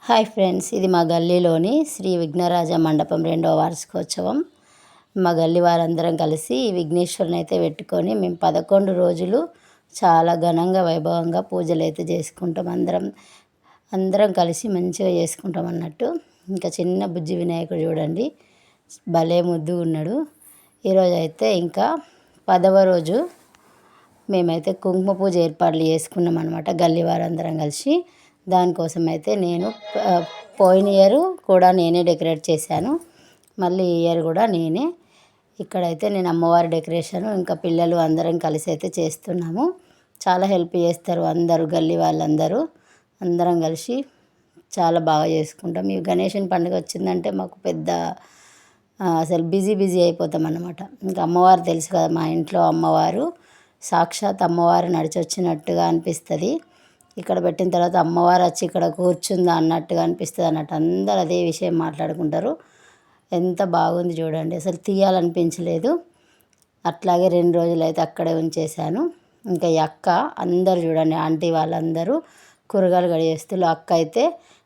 Hi friends, ఇది మా గల్లీలోని శ్రీ విఘ్నరాజ మండపం 2వ వార్షికోత్సవం. మా గల్లీ వారందరం కలిసి ఈ విఘ్నేశ్వరుని అయితే పెట్టుకొని మేము 11 రోజులు చాలా ఘనంగా వైభవంగా పూజలు అయితే చేసుకుంటాం. అందరం కలిసి మంచిగా చేసుకుంటాం అన్నట్టు. ఇంకా చిన్న బుజ్జి వినాయకుడు చూడండి, భలే ముద్దు ఉన్నాడు. ఈరోజు అయితే ఇంకా 10వ రోజు మేమైతే కుంకుమ పూజ ఏర్పాట్లు చేసుకున్నాం అనమాట, గల్లీ వారందరం కలిసి. దానికోసం అయితే నేను పోయిన ఇయర్ కూడా నేనే డెకరేట్ చేశాను, మళ్ళీ ఈ ఇయర్ కూడా నేనే. ఇక్కడైతే నేను అమ్మవారి డెకరేషను ఇంకా పిల్లలు అందరం కలిసి అయితే చేస్తున్నాము. చాలా హెల్ప్ చేస్తారు అందరూ, గల్లీ వాళ్ళందరూ అందరం కలిసి చాలా బాగా చేసుకుంటాం. ఈ గణేషుని పండుగ వచ్చిందంటే మాకు పెద్ద అసలు బిజీ అయిపోతాం అన్నమాట. ఇంకా అమ్మవారు తెలుసు కదా, మా ఇంట్లో అమ్మవారు సాక్షాత్ అమ్మవారు నడిచి వచ్చినట్టుగా అనిపిస్తుంది. ఇక్కడ పెట్టిన తర్వాత అమ్మవారు వచ్చి ఇక్కడ కూర్చుందా అన్నట్టుగా అనిపిస్తుంది అన్నట్టు. అందరు అదే విషయం మాట్లాడుకుంటారు. ఎంత బాగుంది చూడండి, అసలు తీయాలనిపించలేదు. అట్లాగే 2 రోజులు అయితే అక్కడే ఉంచేశాను. ఇంకా ఈ అక్క అందరు చూడండి, ఆంటీ వాళ్ళందరూ కూరగాయలు కడిగేస్తారు. అక్క అయితే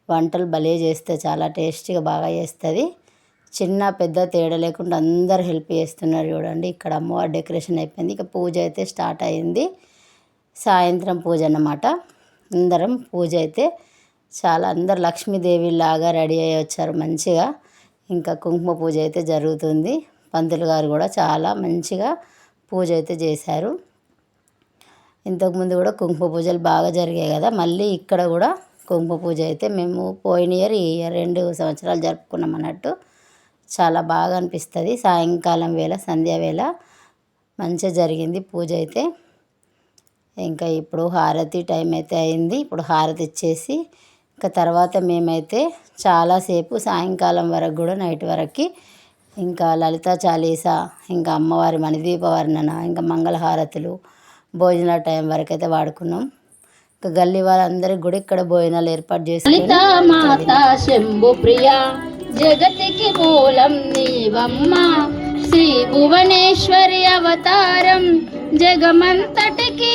వంటలు భలే చేస్తే చాలా టేస్టీగా బాగా చేస్తుంది. చిన్న పెద్ద తేడా లేకుండా అందరు హెల్ప్ చేస్తున్నారు చూడండి. ఇక్కడ అమ్మవారి డెకరేషన్ అయిపోయింది. ఇక పూజ అయితే స్టార్ట్ అయింది. సాయంత్రం పూజ అన్నమాట. అందరం పూజ అయితే చాలా అందరు లక్ష్మీదేవి లాగా రెడీ అయ్యి వచ్చారు మంచిగా. ఇంకా కుంకుమ పూజ అయితే జరుగుతుంది. పంతులు గారు కూడా చాలా మంచిగా పూజ అయితే చేశారు. ఇంతకుముందు కూడా కుంకుమ పూజలు బాగా జరిగాయి కదా, మళ్ళీ ఇక్కడ కూడా కుంకుమ పూజ అయితే మేము పోయిన ఇయర్ ఈ ఇయర్ 2 సంవత్సరాలు జరుపుకున్నాం అన్నట్టు. చాలా బాగా అనిపిస్తుంది. సాయంకాలం వేళ సంధ్యా వేళ మంచిగా జరిగింది పూజ అయితే. ఇంకా ఇప్పుడు హారతి టైం అయితే అయింది. ఇప్పుడు హారతి ఇచ్చేసి ఇంకా తర్వాత మేమైతే చాలాసేపు సాయంకాలం వరకు కూడా నైట్ వరకు ఇంకా లలితా చాలీసా, ఇంకా అమ్మవారి మణిదీప వర్ణన, ఇంకా మంగళహారతులు, భోజనాల టైం వరకు అయితే వాడుకున్నాం. ఇంకా గల్లీ వాళ్ళందరికీ కూడా ఇక్కడ భోజనాలు ఏర్పాటు చేసుకుని శంభు ప్రియ జగతికి మూలం నీవమ్మ, శ్రీ భువనేశ్వరి అవతారం జగమంతటికి